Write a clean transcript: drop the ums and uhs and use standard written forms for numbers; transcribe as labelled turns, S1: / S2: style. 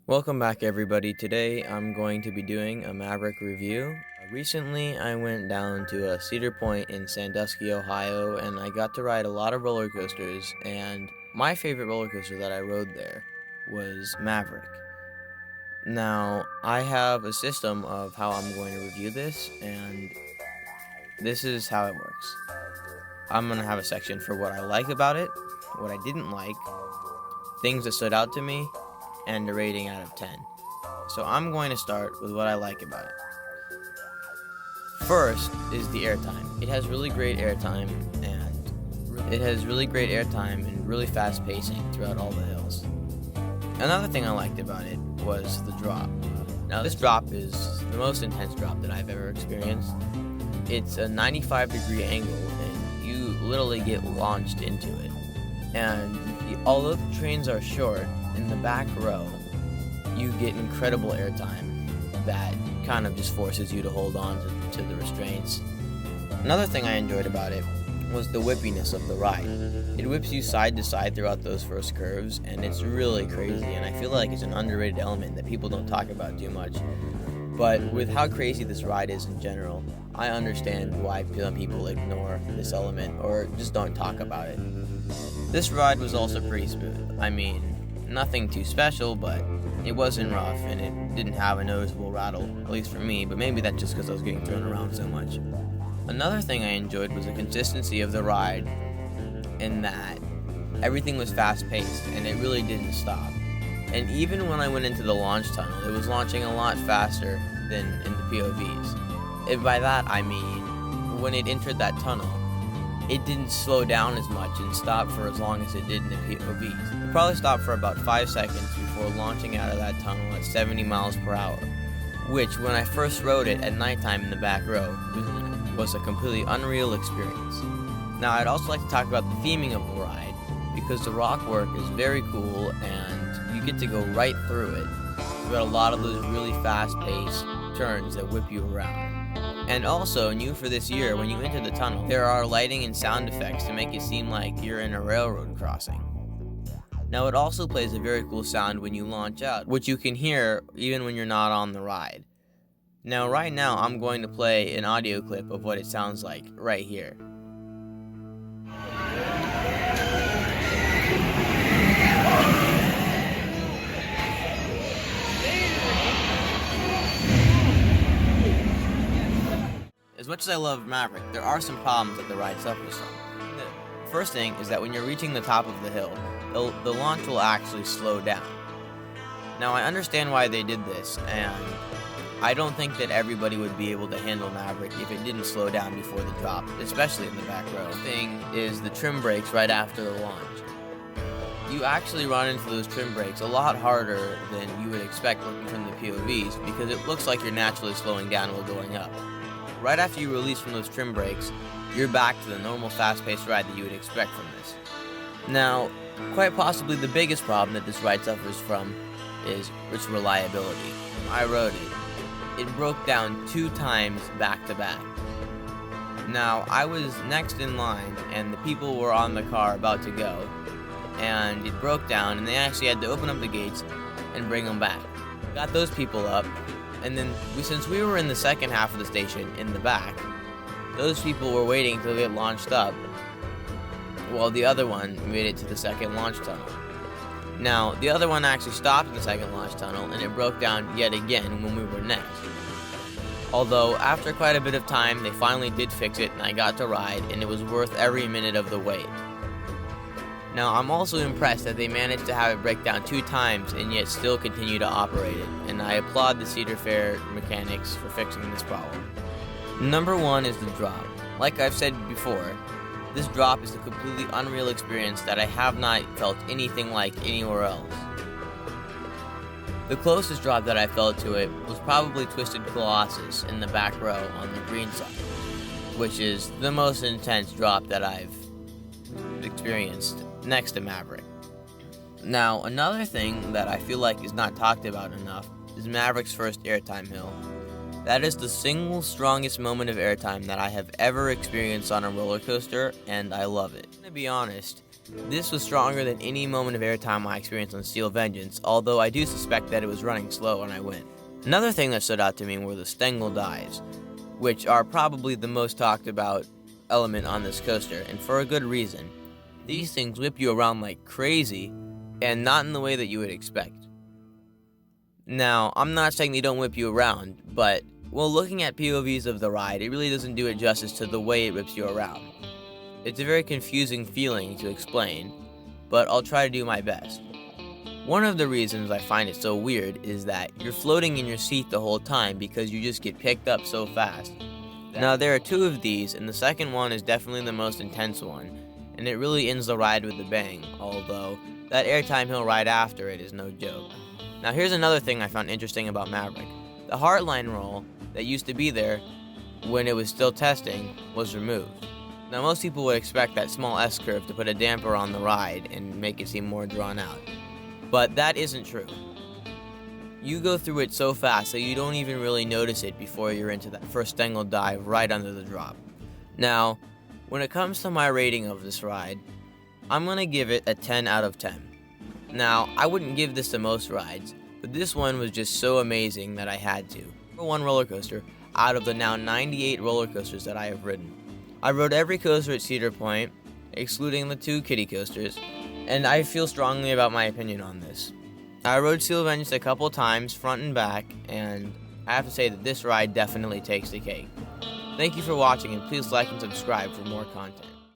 S1: Welcome back, everybody. Today I'm going to be doing a Maverick review. Recently, I went down to Cedar Point in Sandusky, Ohio, and I got to ride a lot of roller coasters. And my favorite roller coaster that I rode there was Maverick. Now, I have a system of how I'm going to review this, and this is how it works. I'm going to have a section for what I like about it, what I didn't like, things that stood out to me, and a rating out of 10. So I'm going to start with what I like about it. First is the airtime. It has really great airtime and really fast pacing throughout all the hills. Another thing I liked about it was the drop. Now this drop is the most intense drop that I've ever experienced. It's a 95-degree angle and you literally get launched into it. And although the trains are short, in the back row, you get incredible airtime that kind of just forces you to hold on to the restraints. Another thing I enjoyed about it was the whippiness of the ride. It whips you side to side throughout those first curves, and it's really crazy, and I feel like it's an underrated element that people don't talk about too much. But with how crazy this ride is in general, I understand why some people ignore this element or just don't talk about it. This ride was also pretty smooth. I mean, nothing too special, but it wasn't rough and it didn't have a noticeable rattle, at least for me, but maybe that's just because I was getting thrown around so much. Another thing I enjoyed was the consistency of the ride in that everything was fast-paced and it really didn't stop. And even when I went into the launch tunnel, it was launching a lot faster than in the POVs. And by that I mean, when it entered that tunnel, it didn't slow down as much and stop for as long as it did in the POVs. It probably stopped for about 5 seconds before launching out of that tunnel at 70 miles per hour, which when I first rode it at nighttime in the back row was a completely unreal experience. Now I'd also like to talk about the theming of the ride, because the rock work is very cool and you get to go right through it. You've got a lot of those really fast-paced turns that whip you around. And also, new for this year, when you enter the tunnel, there are lighting and sound effects to make it seem like you're in a railroad crossing. Now, it also plays a very cool sound when you launch out, which you can hear even when you're not on the ride. Now, right now, I'm going to play an audio clip of what it sounds like right here. As much as I love Maverick, there are some problems that the ride suffers from. The first thing is that when you're reaching the top of the hill, the launch will actually slow down. Now I understand why they did this, and I don't think that everybody would be able to handle Maverick if it didn't slow down before the drop, especially in the back row. The thing is the trim brakes right after the launch. You actually run into those trim brakes a lot harder than you would expect looking from the POVs, because it looks like you're naturally slowing down while going up. Right after you release from those trim brakes, you're back to the normal fast-paced ride that you would expect from this. Now, quite possibly the biggest problem that this ride suffers from is its reliability. When I rode it, it broke down 2 times back-to-back. Now, I was next in line, and the people were on the car about to go, and it broke down, and they actually had to open up the gates and bring them back. Got those people up, and then since we were in the second half of the station in the back, those people were waiting to get launched up while the other one made it to the second launch tunnel. Now, the other one actually stopped in the second launch tunnel and it broke down yet again when we were next. Although, after quite a bit of time, they finally did fix it and I got to ride, and it was worth every minute of the wait. Now, I'm also impressed that they managed to have it break down 2 times and yet still continue to operate it, and I applaud the Cedar Fair mechanics for fixing this problem. Number 1 is the drop. Like I've said before, this drop is a completely unreal experience that I have not felt anything like anywhere else. The closest drop that I felt to it was probably Twisted Colossus in the back row on the green side, which is the most intense drop that I've experienced next to Maverick. Now, another thing that I feel like is not talked about enough is Maverick's first airtime hill. That is the single strongest moment of airtime that I have ever experienced on a roller coaster, and I love it. To be honest, This was stronger than any moment of airtime I experienced on Steel Vengeance, although I do suspect that it was running slow when I went. Another thing that stood out to me were the Stengel dives, which are probably the most talked about element on this coaster, and for a good reason. These things whip you around like crazy, and not in the way that you would expect. Now, I'm not saying they don't whip you around, but while looking at POVs of the ride, it really doesn't do it justice to the way it whips you around. It's a very confusing feeling to explain, but I'll try to do my best. One of the reasons I find it so weird is that you're floating in your seat the whole time because you just get picked up so fast. Now, there are two of these, and the second one is definitely the most intense one, and it really ends the ride with a bang, although that airtime hill right after it is no joke. Now, here's another thing I found interesting about Maverick. The Heartline roll that used to be there when it was still testing was removed. Now, most people would expect that small S-curve to put a damper on the ride and make it seem more drawn out, but that isn't true. You go through it so fast that you don't even really notice it before you're into that first Stengel dive right under the drop. Now, when it comes to my rating of this ride, I'm going to give it a 10 out of 10. Now, I wouldn't give this to most rides, but this one was just so amazing that I had to. For one roller coaster out of the now 98 roller coasters that I have ridden. I rode every coaster at Cedar Point, excluding the 2 kiddie coasters, and I feel strongly about my opinion on this. I rode Steel Vengeance a couple times, front and back, and I have to say that this ride definitely takes the cake. Thank you for watching, and please like and subscribe for more content.